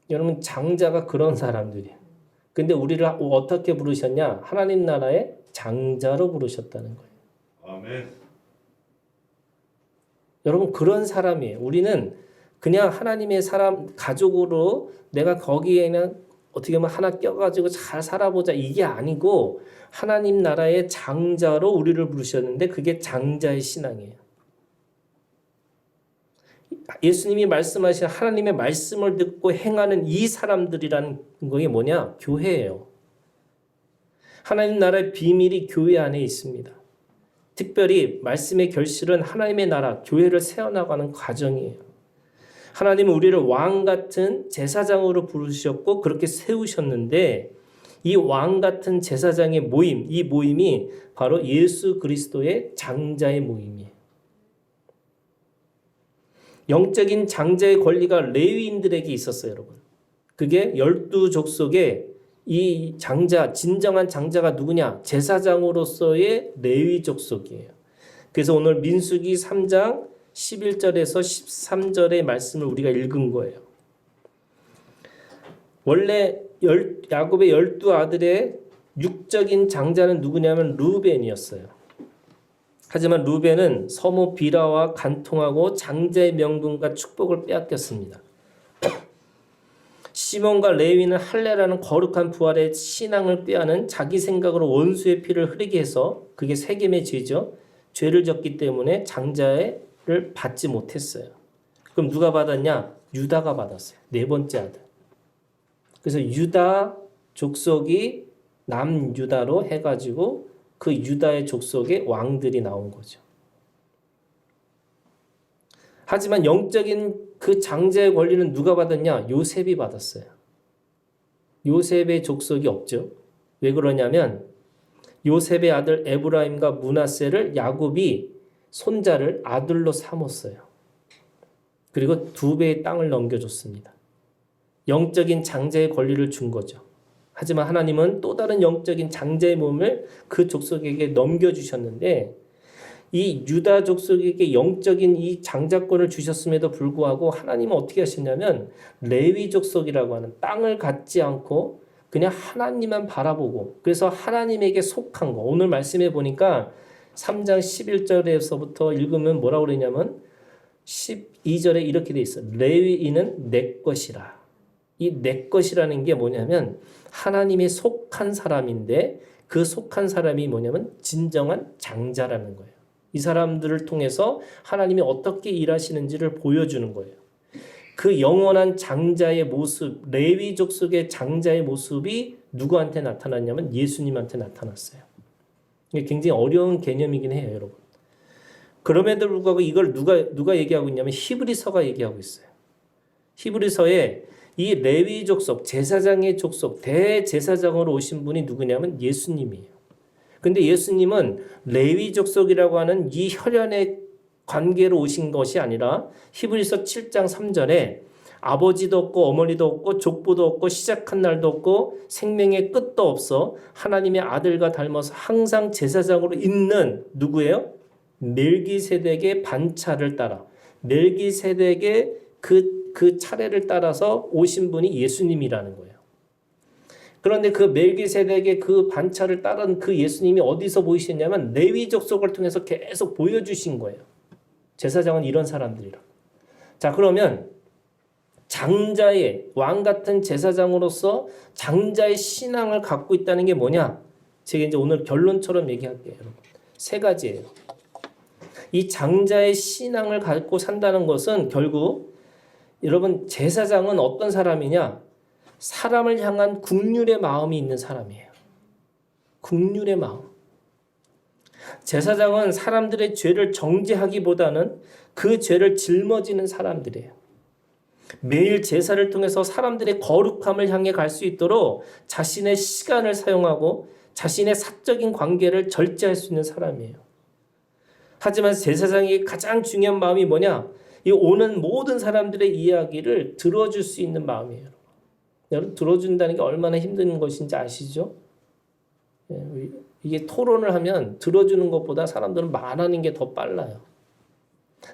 여러분, 장자가 그런 사람들이에요. 근데 우리를 어떻게 부르셨냐? 하나님 나라의 장자로 부르셨다는 거예요. 아멘. 여러분, 그런 사람이에요. 우리는 그냥 하나님의 사람, 가족으로 내가 거기에는 어떻게 보면 하나 껴가지고 잘 살아보자 이게 아니고 하나님 나라의 장자로 우리를 부르셨는데 그게 장자의 신앙이에요. 예수님이 말씀하신 하나님의 말씀을 듣고 행하는 이 사람들이라는 게 뭐냐? 교회예요. 하나님 나라의 비밀이 교회 안에 있습니다. 특별히 말씀의 결실은 하나님의 나라, 교회를 세워나가는 과정이에요. 하나님은 우리를 왕 같은 제사장으로 부르셨고 그렇게 세우셨는데 이 왕 같은 제사장의 모임, 이 모임이 바로 예수 그리스도의 장자의 모임이에요. 영적인 장자의 권리가 레위인들에게 있었어요, 여러분. 그게 12족속의 이 장자, 진정한 장자가 누구냐? 제사장으로서의 레위 족속이에요. 그래서 오늘 민수기 3장 11절에서 13절의 말씀을 우리가 읽은 거예요. 원래 야곱의 12아들의 육적인 장자는 누구냐면 루벤이었어요. 하지만 루벤은 서모 비라와 간통하고 장자의 명분과 축복을 빼앗겼습니다. 시몬과 레위는 할례라는 거룩한 부활의 신앙을 빼앗는 자기 생각으로 원수의 피를 흐르게 해서 그게 세겜의 죄죠. 죄를 졌기 때문에 장자를 받지 못했어요. 그럼 누가 받았냐? 유다가 받았어요. 네 번째 아들. 그래서 유다 족속이 남유다로 해가지고 그 유다의 족속에 왕들이 나온 거죠. 하지만 영적인 그 장자의 권리는 누가 받았냐? 요셉이 받았어요. 요셉의 족속이 없죠. 왜 그러냐면 요셉의 아들 에브라임과 므낫세를 야곱이 손자를 아들로 삼았어요. 그리고 2배의 땅을 넘겨줬습니다. 영적인 장자의 권리를 준 거죠. 하지만 하나님은 또 다른 영적인 장자의 몸을 그 족속에게 넘겨주셨는데 이 유다 족속에게 영적인 이 장자권을 주셨음에도 불구하고 하나님은 어떻게 하셨냐면 레위 족속이라고 하는 땅을 갖지 않고 그냥 하나님만 바라보고 그래서 하나님에게 속한 거. 오늘 말씀해 보니까 3장 11절에서부터 읽으면 뭐라고 그러냐면 12절에 이렇게 돼 있어. 레위인은 내 것이라. 이 내 것이라는 게 뭐냐면 하나님의 속한 사람인데 그 속한 사람이 뭐냐면 진정한 장자라는 거예요. 이 사람들을 통해서 하나님이 어떻게 일하시는지를 보여주는 거예요. 그 영원한 장자의 모습, 레위 족속의 장자의 모습이 누구한테 나타났냐면 예수님한테 나타났어요. 이게 굉장히 어려운 개념이긴 해요, 여러분. 그럼에도 불구하고 이걸 누가 얘기하고 있냐면 히브리서가 얘기하고 있어요. 히브리서에 이 레위 족속, 제사장의 족속, 대제사장으로 오신 분이 누구냐면 예수님이에요. 근데 예수님은 레위 족속이라고 하는 이 혈연의 관계로 오신 것이 아니라 히브리서 7장 3절에 아버지도 없고 어머니도 없고 족보도 없고 시작한 날도 없고 생명의 끝도 없어 하나님의 아들과 닮아서 항상 제사장으로 있는 누구예요? 멜기세덱의 반차를 따라 멜기세덱의 그 차례를 따라서 오신 분이 예수님이라는 거예요. 그런데 그 멜기세덱의 그 반차를 따른 그 예수님이 어디서 보이셨냐면 레위 족속을 통해서 계속 보여주신 거예요. 제사장은 이런 사람들이라. 자, 그러면 장자의 왕 같은 제사장으로서 장자의 신앙을 갖고 있다는 게 뭐냐? 제가 이제 오늘 결론처럼 얘기할게요, 여러분. 3가지예요. 이 장자의 신앙을 갖고 산다는 것은 결국 여러분 제사장은 어떤 사람이냐? 사람을 향한 긍휼의 마음이 있는 사람이에요. 긍휼의 마음. 제사장은 사람들의 죄를 정죄하기보다는 그 죄를 짊어지는 사람들이에요. 매일 제사를 통해서 사람들의 거룩함을 향해 갈 수 있도록 자신의 시간을 사용하고 자신의 사적인 관계를 절제할 수 있는 사람이에요. 하지만 제사장의 가장 중요한 마음이 뭐냐? 이 오는 모든 사람들의 이야기를 들어줄 수 있는 마음이에요. 여러분 들어준다는 게 얼마나 힘든 것인지 아시죠? 이게 토론을 하면 들어주는 것보다 사람들은 말하는 게 더 빨라요.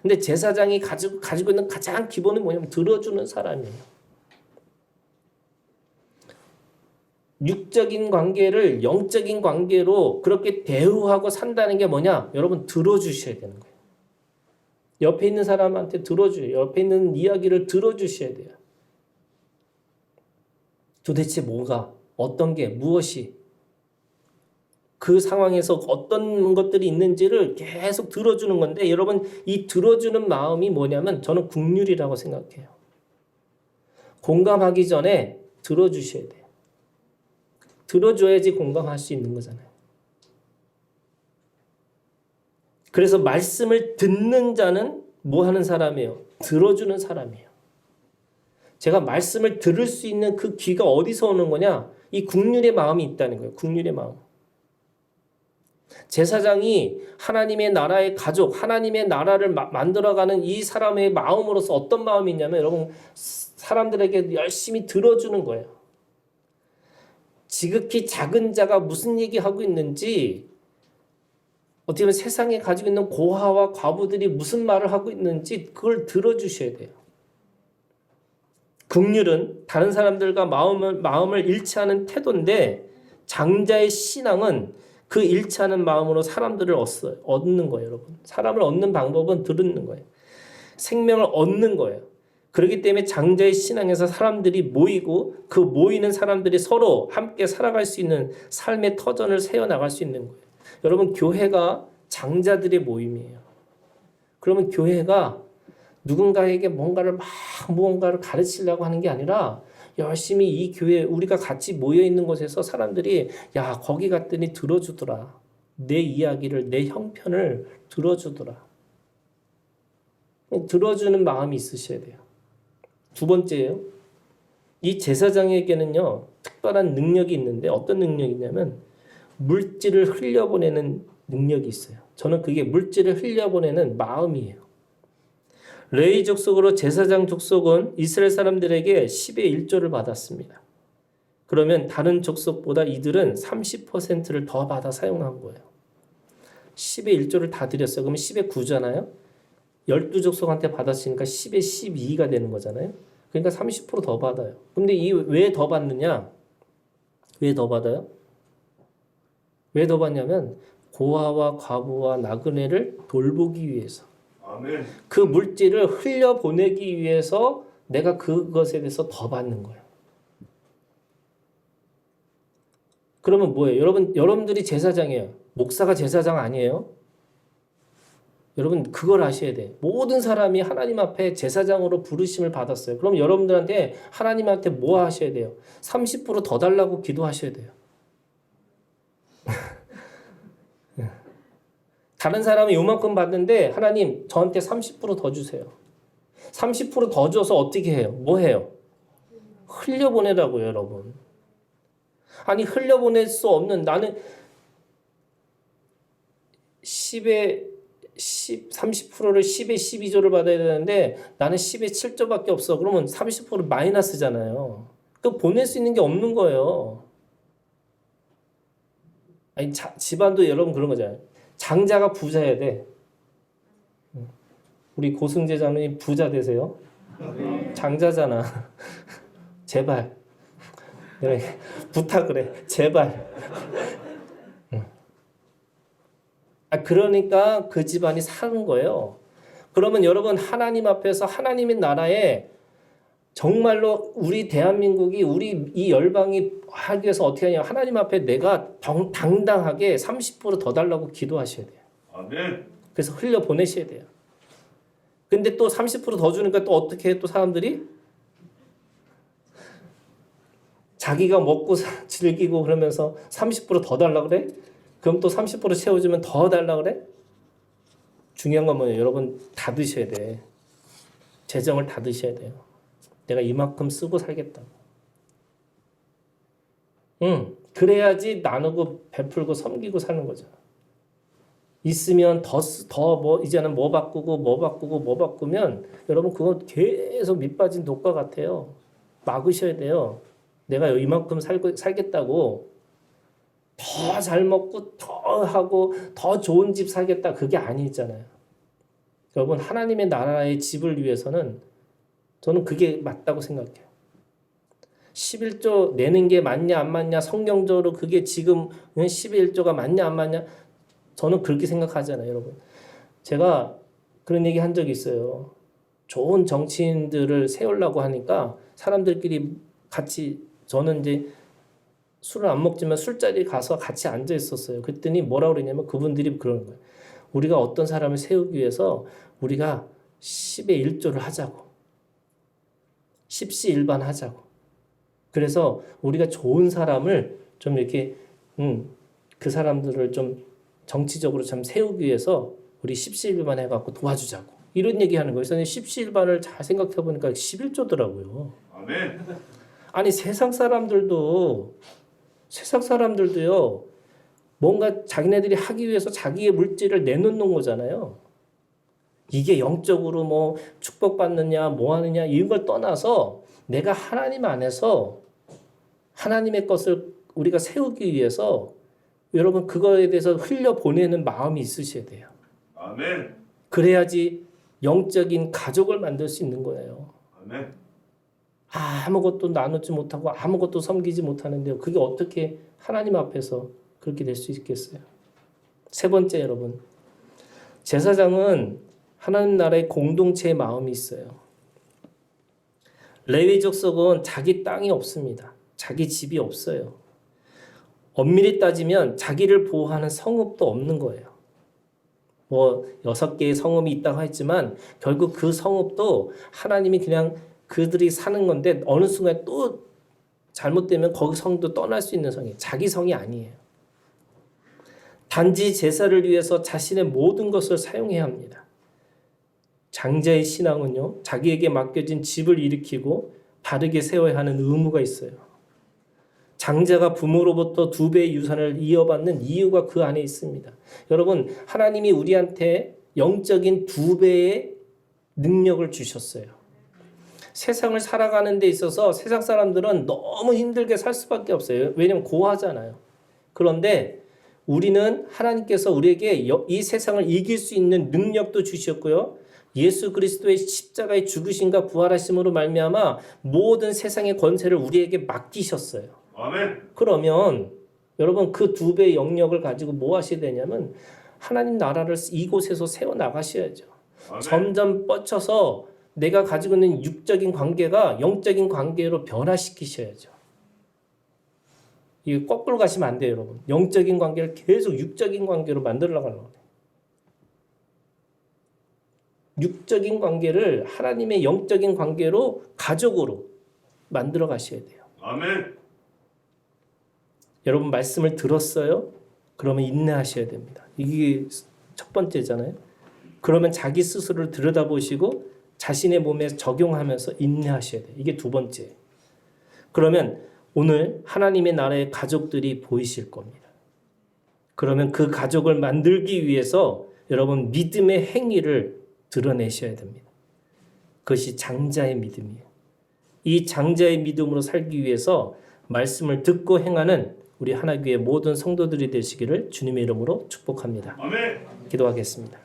근데 제사장이 가지고 있는 가장 기본은 뭐냐면 들어주는 사람이에요. 육적인 관계를 영적인 관계로 그렇게 대우하고 산다는 게 뭐냐? 여러분 들어주셔야 되는 거예요. 옆에 있는 사람한테 들어줘요. 옆에 있는 이야기를 들어주셔야 돼요. 도대체 뭐가, 어떤 게, 무엇이 그 상황에서 어떤 것들이 있는지를 계속 들어주는 건데 여러분 이 들어주는 마음이 뭐냐면 저는 긍휼이라고 생각해요. 공감하기 전에 들어주셔야 돼요. 들어줘야지 공감할 수 있는 거잖아요. 그래서 말씀을 듣는 자는 뭐 하는 사람이에요? 들어주는 사람이에요. 제가 말씀을 들을 수 있는 그 귀가 어디서 오는 거냐? 이 국률의 마음이 있다는 거예요. 국률의 마음. 제사장이 하나님의 나라의 가족, 하나님의 나라를 만들어가는 이 사람의 마음으로서 어떤 마음이 있냐면 여러분 사람들에게 열심히 들어주는 거예요. 지극히 작은 자가 무슨 얘기하고 있는지 어떻게 보면 세상에 가지고 있는 고아와 과부들이 무슨 말을 하고 있는지 그걸 들어주셔야 돼요. 긍휼은 다른 사람들과 마음을 일치하는 태도인데 장자의 신앙은 그 일치하는 마음으로 사람들을 얻는 거예요, 여러분. 사람을 얻는 방법은 들은 거예요. 생명을 얻는 거예요. 그렇기 때문에 장자의 신앙에서 사람들이 모이고 그 모이는 사람들이 서로 함께 살아갈 수 있는 삶의 터전을 세워나갈 수 있는 거예요. 여러분 교회가 장자들의 모임이에요. 그러면 교회가 누군가에게 무언가를 가르치려고 하는 게 아니라 열심히 이 교회 우리가 같이 모여 있는 곳에서 사람들이 야 거기 갔더니 들어주더라. 내 이야기를 내 형편을 들어주더라. 들어주는 마음이 있으셔야 돼요. 두 번째예요. 이 제사장에게는요 특별한 능력이 있는데 어떤 능력이냐면 물질을 흘려보내는 능력이 있어요. 저는 그게 물질을 흘려보내는 마음이에요. 레위 족속으로 제사장 족속은 이스라엘 사람들에게 10의 1조를 받았습니다. 그러면 다른 족속보다 이들은 30%를 더 받아 사용한 거예요. 10의 1조를 다 드렸어요. 그러면 10의 9잖아요. 12족속한테 받았으니까 10의 12가 되는 거잖아요. 그러니까 30% 더 받아요. 근데 이 왜 더 받느냐? 왜 더 받아요? 왜 더 받냐면 고아와 과부와 나그네를 돌보기 위해서. 아멘. 그 물질을 흘려보내기 위해서 내가 그것에 대해서 더 받는 거예요. 그러면 뭐예요? 여러분들이 제사장이에요. 목사가 제사장 아니에요? 여러분 그걸 아셔야 돼. 모든 사람이 하나님 앞에 제사장으로 부르심을 받았어요. 그럼 여러분들한테 하나님한테 뭐 하셔야 돼요? 30%더 달라고 기도하셔야 돼요. 다른 사람은 요만큼 받는데 하나님 저한테 30%더 주세요. 30%더 줘서 어떻게 해요? 뭐 해요? 흘려보내라고요, 여러분. 아니 흘려보낼 수 없는 나는 30%를 10에 12조를 받아야 되는데 나는 10에 7조밖에 없어. 그러면 30% 마이너스잖아요. 그 보낼 수 있는 게 없는 거예요. 아니 집안도 여러분 그런 거잖아요. 장자가 부자여야 돼. 우리 고승재 자매님 부자 되세요. 장자잖아. 제발. 그래. 부탁을 해. 제발. 그러니까 그 집안이 사는 거예요. 그러면 여러분 하나님 앞에서 하나님의 나라에 정말로 우리 대한민국이 우리 이 열방이 하기 위해서 어떻게 하냐. 하나님 앞에 내가 당당하게 30%더 달라고 기도하셔야 돼요. 아멘. 그래서 흘려보내셔야 돼요. 근데 또 30%더 주니까 또 어떻게 해? 또 사람들이 자기가 먹고 즐기고 그러면서 30%더 달라고 그래? 그럼 또 30% 채워주면 더 달라고 그래? 중요한 건 뭐예요? 여러분 다 드셔야 돼. 재정을 다 드셔야 돼요. 내가 이만큼 쓰고 살겠다고. 그래야지 나누고 베풀고 섬기고 사는 거죠. 있으면 이제는 뭐 바꾸면 여러분 그거 계속 밑빠진 독과 같아요. 막으셔야 돼요. 내가 이만큼 살겠다고 더 잘 먹고 더 하고 더 좋은 집 살겠다 그게 아니잖아요. 여러분 하나님의 나라의 집을 위해서는 저는 그게 맞다고 생각해요. 11조 내는 게 맞냐 안 맞냐 성경적으로 그게 지금 11조가 맞냐 안 맞냐 저는 그렇게 생각하잖아요. 여러분 제가 그런 얘기 한 적이 있어요. 좋은 정치인들을 세우려고 하니까 사람들끼리 같이 저는 이제 술을 안 먹지만 술자리에 가서 같이 앉아 있었어요. 그랬더니 뭐라고 그러냐면 그분들이 그러는 거예요. 우리가 어떤 사람을 세우기 위해서 우리가 10의 1조를 하자고. 십시일반하자고. 그래서 우리가 좋은 사람을 좀 이렇게 그 사람들을 좀 정치적으로 좀 세우기 위해서 우리 십시일반 해갖고 도와주자고. 이런 얘기하는 거예요. 그래서 십시일반을 잘 생각해 보니까 11조더라고요. 아멘. 아니 세상 사람들도요. 뭔가 자기네들이 하기 위해서 자기의 물질을 내놓는 거잖아요. 이게 영적으로 뭐 축복받느냐 뭐 하느냐 이런 걸 떠나서 내가 하나님 안에서 하나님의 것을 우리가 세우기 위해서 여러분 그거에 대해서 흘려보내는 마음이 있으셔야 돼요. 아멘. 그래야지 영적인 가족을 만들 수 있는 거예요. 아멘. 아무것도 나누지 못하고 아무것도 섬기지 못하는데요. 그게 어떻게 하나님 앞에서 그렇게 될 수 있겠어요? 세 번째 여러분. 제사장은 하나님 나라의 공동체의 마음이 있어요. 레위 족속은 자기 땅이 없습니다. 자기 집이 없어요. 엄밀히 따지면 자기를 보호하는 성읍도 없는 거예요. 뭐 6개의 성읍이 있다고 했지만 결국 그 성읍도 하나님이 그냥 그들이 사는 건데 어느 순간에 또 잘못되면 거기 성도 떠날 수 있는 성이에요. 자기 성이 아니에요. 단지 제사를 위해서 자신의 모든 것을 사용해야 합니다. 장자의 신앙은요, 자기에게 맡겨진 집을 일으키고 바르게 세워야 하는 의무가 있어요. 장자가 부모로부터 2배의 유산을 이어받는 이유가 그 안에 있습니다. 여러분, 하나님이 우리한테 영적인 2배의 능력을 주셨어요. 세상을 살아가는 데 있어서 세상 사람들은 너무 힘들게 살 수밖에 없어요. 왜냐하면 고하잖아요. 그런데 우리는 하나님께서 우리에게 이 세상을 이길 수 있는 능력도 주셨고요. 예수 그리스도의 십자가의 죽으심과 부활하심으로 말미암아 모든 세상의 권세를 우리에게 맡기셨어요. 아멘. 그러면 여러분 그 2배의 영역을 가지고 뭐 하셔야 되냐면 하나님 나라를 이곳에서 세워나가셔야죠. 아멘. 점점 뻗쳐서 내가 가지고 있는 육적인 관계가 영적인 관계로 변화시키셔야죠. 이게 거꾸로 가시면 안 돼요, 여러분. 영적인 관계를 계속 육적인 관계로 만들려고 하는 거예요. 육적인 관계를 하나님의 영적인 관계로 가족으로 만들어 가셔야 돼요. 아멘. 여러분 말씀을 들었어요? 그러면 인내하셔야 됩니다. 이게 첫 번째잖아요. 그러면 자기 스스로를 들여다보시고 자신의 몸에 적용하면서 인내하셔야 돼요. 이게 두 번째. 그러면 오늘 하나님의 나라의 가족들이 보이실 겁니다. 그러면 그 가족을 만들기 위해서 여러분 믿음의 행위를 드러내셔야 됩니다. 그것이 장자의 믿음이에요. 이 장자의 믿음으로 살기 위해서 말씀을 듣고 행하는 우리 하나교회 모든 성도들이 되시기를 주님의 이름으로 축복합니다. 아멘. 기도하겠습니다.